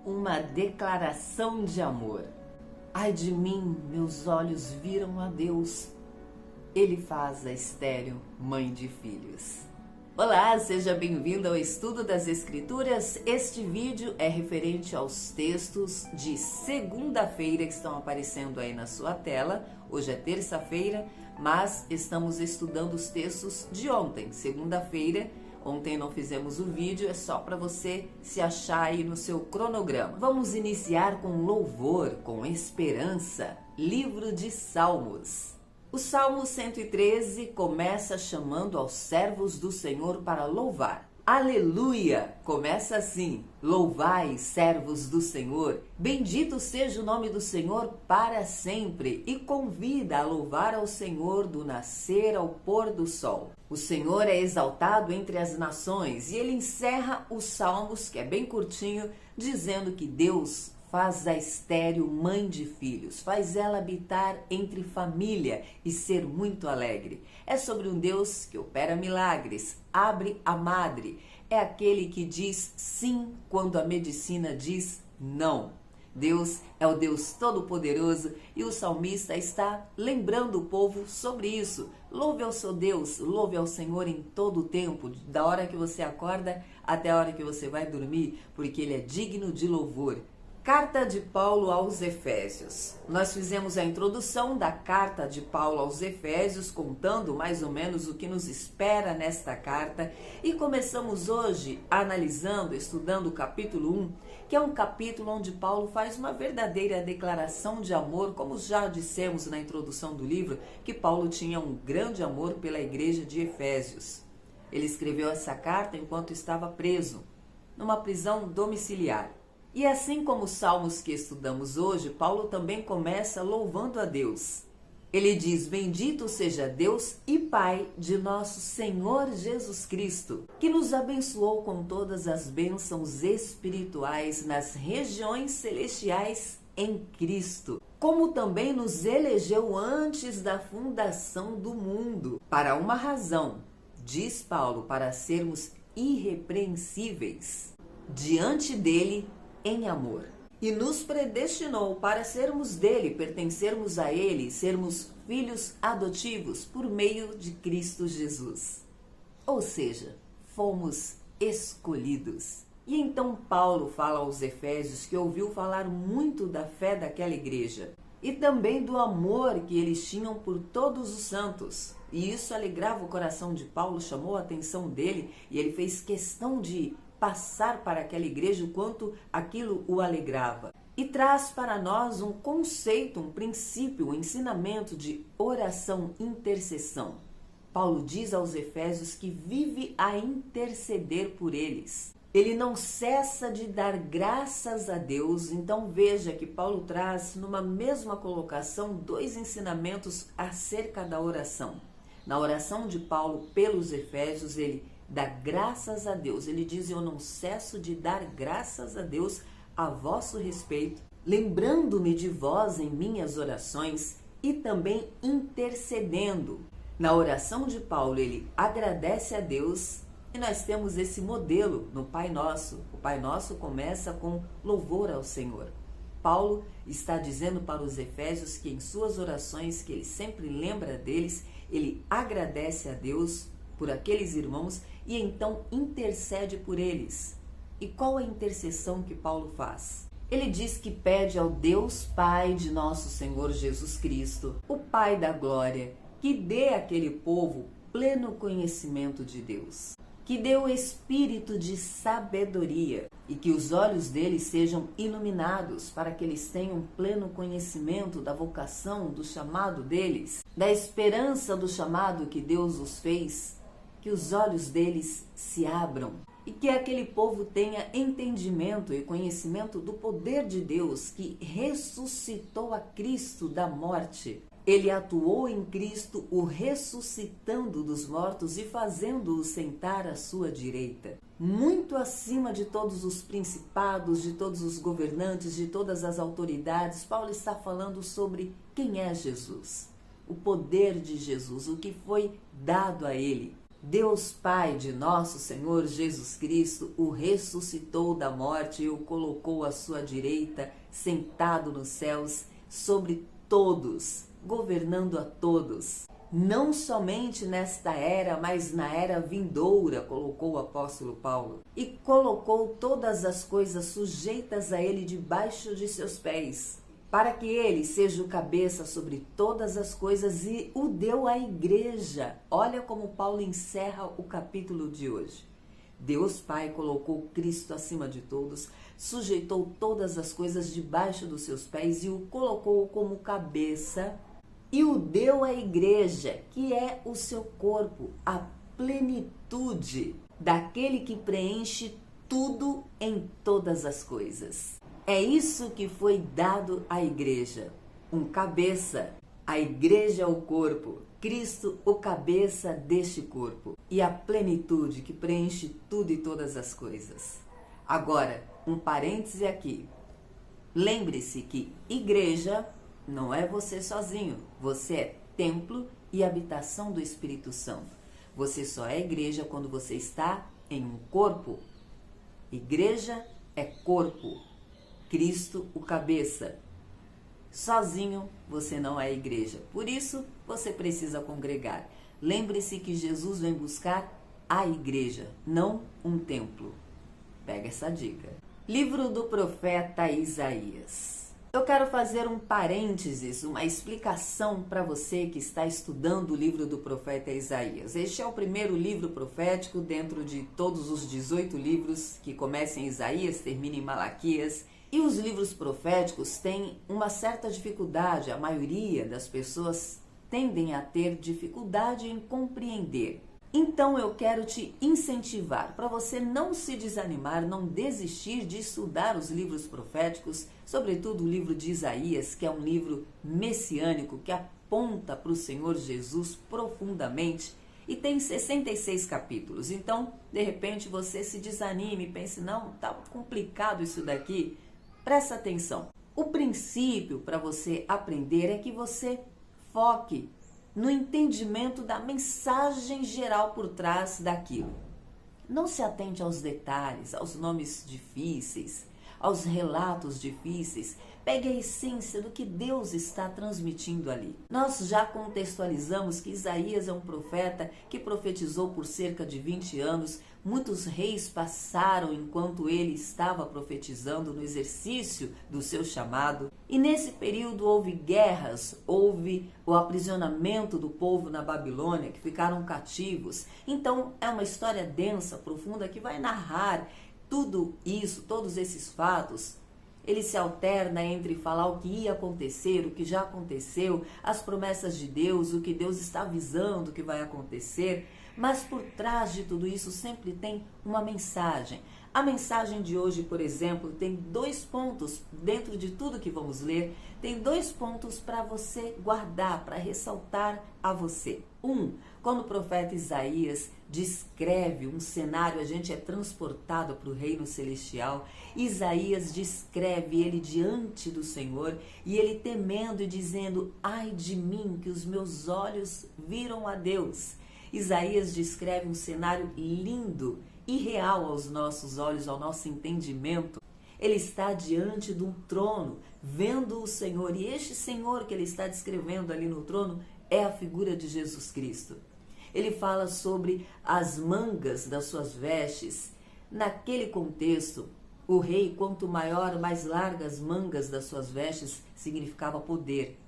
uma declaração de amor. Ai de mim, meus olhos viram a Deus. Ele faz a estéril mãe de filhos. Olá, seja bem-vindo ao Estudo das Escrituras. Este vídeo é referente aos textos de segunda-feira que estão aparecendo aí na sua tela. Hoje é terça-feira, mas estamos estudando os textos de ontem, segunda-feira. Ontem não fizemos o vídeo, é só para você se achar aí no seu cronograma. Vamos iniciar com louvor, com esperança. Livro de Salmos. O Salmo 113 começa chamando aos servos do Senhor para louvar. Aleluia! Começa assim: louvai, servos do Senhor, bendito seja o nome do Senhor para sempre, e convida a louvar ao Senhor do nascer ao pôr do sol. O Senhor é exaltado entre as nações, e ele encerra os Salmos, que é bem curtinho, dizendo que Deus faz a estéril mãe de filhos, faz ela habitar entre família e ser muito alegre. É sobre um Deus que opera milagres, abre a madre, é aquele que diz sim quando a medicina diz não. Deus é o Deus Todo-Poderoso e o salmista está lembrando o povo sobre isso. Louve ao seu Deus, louve ao Senhor em todo o tempo, da hora que você acorda até a hora que você vai dormir, porque Ele é digno de louvor. Carta de Paulo aos Efésios. Nós fizemos a introdução da carta de Paulo aos Efésios, contando mais ou menos o que nos espera nesta carta, e começamos hoje analisando, estudando o capítulo 1, que é um capítulo onde Paulo faz uma verdadeira declaração de amor, como já dissemos na introdução do livro, que Paulo tinha um grande amor pela igreja de Efésios. Ele escreveu essa carta enquanto estava preso, numa prisão domiciliar. E assim como os salmos que estudamos hoje, Paulo também começa louvando a Deus. Ele diz: bendito seja Deus e Pai de nosso Senhor Jesus Cristo, que nos abençoou com todas as bênçãos espirituais nas regiões celestiais em Cristo, como também nos elegeu antes da fundação do mundo, para uma razão, diz Paulo, para sermos irrepreensíveis diante dele em amor, e nos predestinou para sermos dele, pertencermos a ele, sermos filhos adotivos por meio de Cristo Jesus. Ou seja, fomos escolhidos. E então Paulo fala aos Efésios que ouviu falar muito da fé daquela igreja e também do amor que eles tinham por todos os santos. E isso alegrava o coração de Paulo, chamou a atenção dele, e ele fez questão de passar para aquela igreja o quanto aquilo o alegrava. E traz para nós um conceito, um princípio, um ensinamento de oração, intercessão. Paulo diz aos Efésios que vive a interceder por eles. Ele não cessa de dar graças a Deus. Então veja que Paulo traz numa mesma colocação dois ensinamentos acerca da oração. Na oração de Paulo pelos Efésios, ele dá graças a Deus. Ele diz: eu não cesso de dar graças a Deus a vosso respeito, lembrando-me de vós em minhas orações e também intercedendo. Na oração de Paulo, ele agradece a Deus, e nós temos esse modelo no Pai Nosso. O Pai Nosso começa com louvor ao Senhor. Paulo está dizendo para os Efésios que em suas orações, que ele sempre lembra deles, ele agradece a Deus por aqueles irmãos e então intercede por eles. E qual a intercessão que Paulo faz? Ele diz que pede ao Deus Pai de nosso Senhor Jesus Cristo, o Pai da glória, que dê àquele povo pleno conhecimento de Deus, que dê o espírito de sabedoria e que os olhos deles sejam iluminados para que eles tenham pleno conhecimento da vocação, do chamado deles, da esperança do chamado que Deus os fez, que os olhos deles se abram e que aquele povo tenha entendimento e conhecimento do poder de Deus que ressuscitou a Cristo da morte. Ele atuou em Cristo, o ressuscitando dos mortos e fazendo-o sentar à sua direita, muito acima de todos os principados, de todos os governantes, de todas as autoridades. Paulo está falando sobre quem é Jesus, o poder de Jesus, o que foi dado a ele. Deus Pai de nosso Senhor Jesus Cristo o ressuscitou da morte e o colocou à sua direita, sentado nos céus, sobre todos, governando a todos. Não somente nesta era, mas na era vindoura, colocou o apóstolo Paulo. E colocou todas as coisas sujeitas a ele debaixo de seus pés, para que ele seja o cabeça sobre todas as coisas, e o deu à igreja. Olha como Paulo encerra o capítulo de hoje. Deus Pai colocou Cristo acima de todos, sujeitou todas as coisas debaixo dos seus pés e o colocou como cabeça e o deu à igreja, que é o seu corpo, a plenitude daquele que preenche tudo em todas as coisas. É isso que foi dado à igreja, um cabeça. A igreja é o corpo, Cristo o cabeça deste corpo e a plenitude que preenche tudo e todas as coisas. Agora, um parêntese aqui. Lembre-se que igreja não é você sozinho, você é templo e habitação do Espírito Santo. Você só é igreja quando você está em um corpo. Igreja é corpo. Cristo, o cabeça. Sozinho você não é igreja. Por isso, você precisa congregar. Lembre-se que Jesus vem buscar a igreja, não um templo. Pega essa dica. Livro do profeta Isaías. Eu quero fazer um parênteses, uma explicação para você que está estudando o livro do profeta Isaías. Este é o primeiro livro profético dentro de todos os 18 livros que começam em Isaías, terminam em Malaquias. E os livros proféticos têm uma certa dificuldade, a maioria das pessoas tendem a ter dificuldade em compreender. Então eu quero te incentivar para você não se desanimar, não desistir de estudar os livros proféticos, sobretudo o livro de Isaías, que é um livro messiânico que aponta para o Senhor Jesus profundamente e tem 66 capítulos. Então, de repente, você se desanime e pense, não, tá complicado isso daqui. Presta atenção. O princípio para você aprender é que você foque no entendimento da mensagem geral por trás daquilo. Não se atente aos detalhes, aos nomes difíceis, aos relatos difíceis. Pegue a essência do que Deus está transmitindo ali. Nós já contextualizamos que Isaías é um profeta que profetizou por cerca de 20 anos. Muitos reis passaram enquanto ele estava profetizando no exercício do seu chamado. E nesse período houve guerras, houve o aprisionamento do povo na Babilônia, que ficaram cativos. Então é uma história densa, profunda, que vai narrar tudo isso, todos esses fatos. Ele se alterna entre falar o que ia acontecer, o que já aconteceu, as promessas de Deus, o que Deus está avisando que vai acontecer. Mas por trás de tudo isso sempre tem uma mensagem. A mensagem de hoje, por exemplo, tem 2 pontos dentro de tudo que vamos ler. Tem 2 pontos para você guardar, para ressaltar a você. Quando o profeta Isaías descreve um cenário, a gente é transportado para o reino celestial. Isaías descreve ele diante do Senhor e ele temendo e dizendo, ai de mim que os meus olhos viram a Deus. Isaías descreve um cenário lindo e real aos nossos olhos, ao nosso entendimento. Ele está diante de um trono, vendo o Senhor, e este Senhor que ele está descrevendo ali no trono é a figura de Jesus Cristo. Ele fala sobre as mangas das suas vestes. Naquele contexto, o rei, quanto maior, mais largas as mangas das suas vestes, significava poder.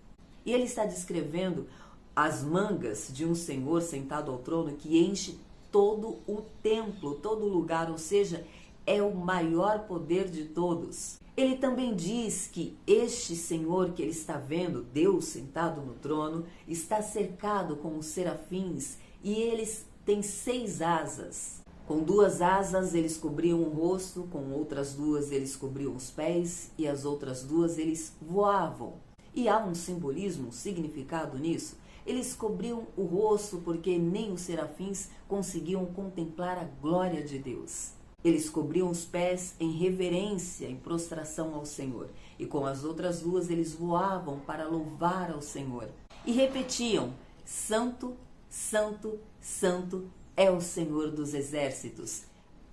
E ele está descrevendo as mangas de um Senhor sentado ao trono que enche todo o templo, todo o lugar, ou seja, é o maior poder de todos. Ele também diz que este Senhor que ele está vendo, Deus sentado no trono, está cercado com os serafins e eles têm 6 asas. Com 2 asas eles cobriam o rosto, com outras 2 eles cobriam os pés e as outras 2 eles voavam. E há um simbolismo, um significado nisso. Eles cobriam o rosto porque nem os serafins conseguiam contemplar a glória de Deus. Eles cobriam os pés em reverência, em prostração ao Senhor. E com as outras 2 eles voavam para louvar ao Senhor. E repetiam, Santo, Santo, Santo é o Senhor dos exércitos.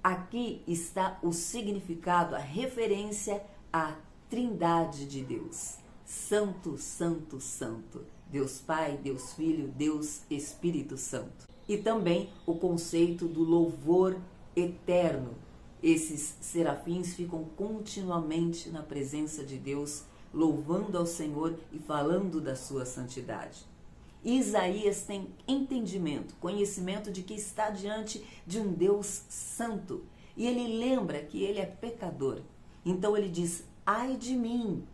Aqui está o significado, a referência à Trindade de Deus. Santo, Santo, Santo. Deus Pai, Deus Filho, Deus Espírito Santo. E também o conceito do louvor eterno. Esses serafins ficam continuamente na presença de Deus, louvando ao Senhor e falando da sua santidade. Isaías tem entendimento, conhecimento de que está diante de um Deus santo. E ele lembra que ele é pecador. Então ele diz, ai de mim,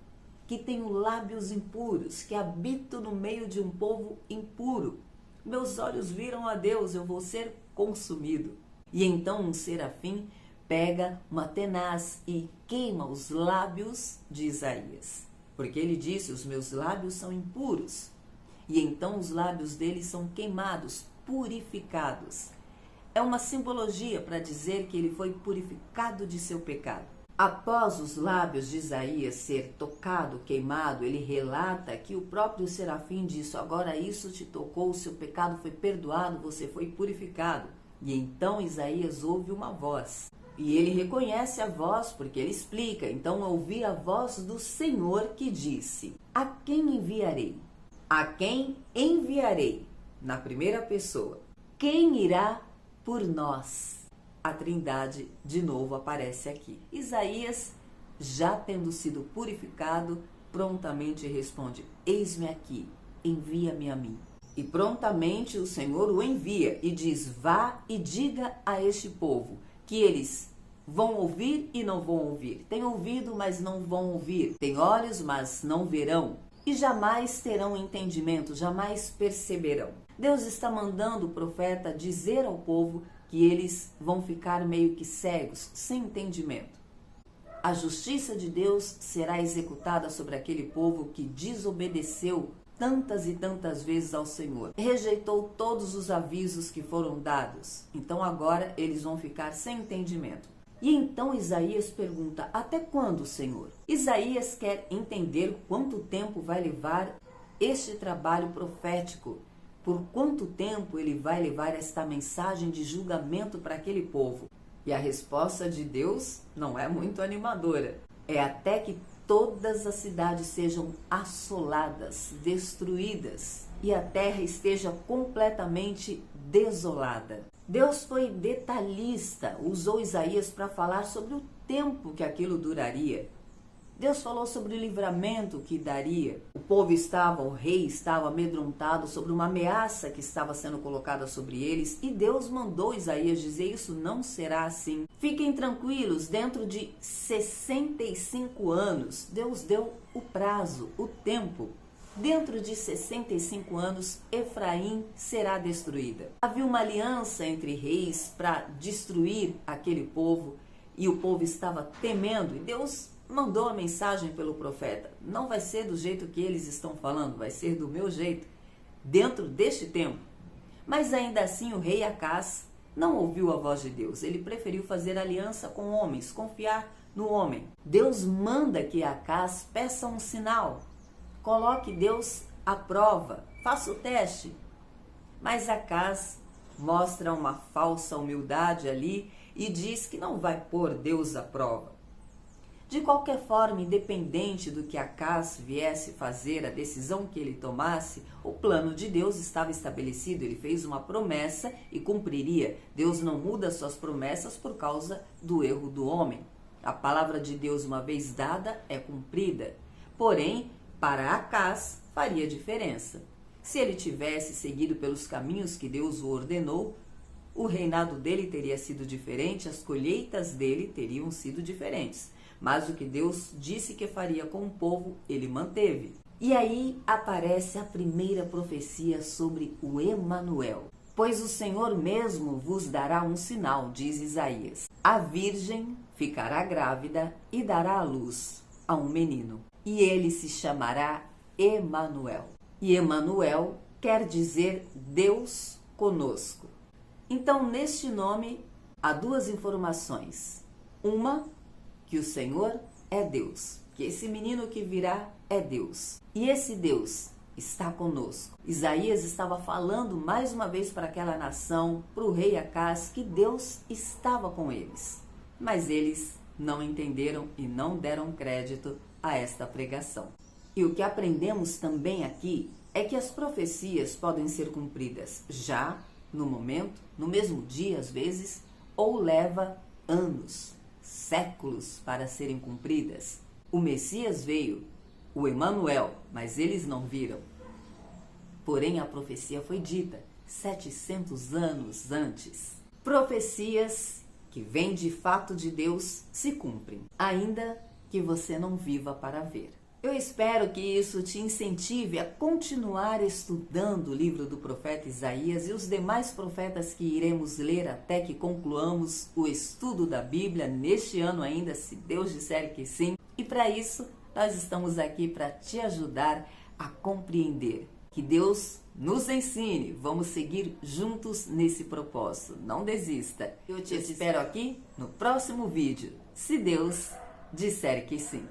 que tenho lábios impuros, que habito no meio de um povo impuro. Meus olhos viram a Deus, eu vou ser consumido. E então um serafim pega uma tenaz e queima os lábios de Isaías. Porque ele disse, os meus lábios são impuros. E então os lábios dele são queimados, purificados. É uma simbologia para dizer que ele foi purificado de seu pecado. Após os lábios de Isaías ser tocado, queimado, ele relata que o próprio serafim disse, agora isso te tocou, o seu pecado foi perdoado, você foi purificado. E então Isaías ouve uma voz. E ele reconhece a voz porque ele explica. Então ouvi a voz do Senhor que disse, a quem enviarei? A quem enviarei? Na primeira pessoa. Quem irá por nós? A Trindade de novo aparece aqui. Isaías, já tendo sido purificado, prontamente responde, eis-me aqui, envia-me a mim. E prontamente o Senhor o envia e diz, vá e diga a este povo que eles vão ouvir e não vão ouvir. Têm ouvido, mas não vão ouvir. Têm olhos, mas não verão. E jamais terão entendimento, jamais perceberão. Deus está mandando o profeta dizer ao povo que eles vão ficar meio que cegos, sem entendimento. A justiça de Deus será executada sobre aquele povo que desobedeceu tantas e tantas vezes ao Senhor. Rejeitou todos os avisos que foram dados. Então agora eles vão ficar sem entendimento. E então Isaías pergunta, até quando, Senhor? Isaías quer entender quanto tempo vai levar este trabalho profético. Por quanto tempo ele vai levar esta mensagem de julgamento para aquele povo? E a resposta de Deus não é muito animadora. É até que todas as cidades sejam assoladas, destruídas e a terra esteja completamente desolada. Deus foi detalhista, usou Isaías para falar sobre o tempo que aquilo duraria. Deus falou sobre o livramento que daria. O povo estava, o rei estava amedrontado sobre uma ameaça que estava sendo colocada sobre eles e Deus mandou Isaías dizer, isso não será assim. Fiquem tranquilos, dentro de 65 anos, Deus deu o prazo, o tempo. Dentro de 65 anos, Efraim será destruída. Havia uma aliança entre reis para destruir aquele povo e o povo estava temendo e Deus mandou a mensagem pelo profeta, não vai ser do jeito que eles estão falando, vai ser do meu jeito, dentro deste tempo. Mas ainda assim o rei Acás não ouviu a voz de Deus, ele preferiu fazer aliança com homens, confiar no homem. Deus manda que Acás peça um sinal, coloque Deus à prova, faça o teste. Mas Acás mostra uma falsa humildade ali e diz que não vai pôr Deus à prova. De qualquer forma, independente do que Acás viesse fazer, a decisão que ele tomasse, o plano de Deus estava estabelecido. Ele fez uma promessa e cumpriria. Deus não muda suas promessas por causa do erro do homem. A palavra de Deus, uma vez dada, é cumprida. Porém, para Acás, faria diferença. Se ele tivesse seguido pelos caminhos que Deus o ordenou, o reinado dele teria sido diferente, as colheitas dele teriam sido diferentes. Mas o que Deus disse que faria com o povo, ele manteve. E aí aparece a primeira profecia sobre o Emanuel. Pois o Senhor mesmo vos dará um sinal, diz Isaías. A virgem ficará grávida e dará à luz a um menino. E ele se chamará Emanuel. E Emanuel quer dizer Deus conosco. Então, neste nome, há duas informações. Uma, que o Senhor é Deus, que esse menino que virá é Deus. E esse Deus está conosco. Isaías estava falando mais uma vez para aquela nação, para o rei Acás, que Deus estava com eles. Mas eles não entenderam e não deram crédito a esta pregação. E o que aprendemos também aqui é que as profecias podem ser cumpridas já, no momento, no mesmo dia às vezes, ou leva anos, séculos para serem cumpridas. O Messias veio, o Emanuel, mas eles não viram. Porém, a profecia foi dita 700 anos antes. Profecias que vêm de fato de Deus se cumprem, ainda que você não viva para ver. Eu espero que isso te incentive a continuar estudando o livro do profeta Isaías e os demais profetas que iremos ler até que concluamos o estudo da Bíblia neste ano ainda, se Deus disser que sim. E para isso, nós estamos aqui para te ajudar a compreender. Que Deus nos ensine. Vamos seguir juntos nesse propósito. Não desista. Eu te espero aqui no próximo vídeo, se Deus disser que sim.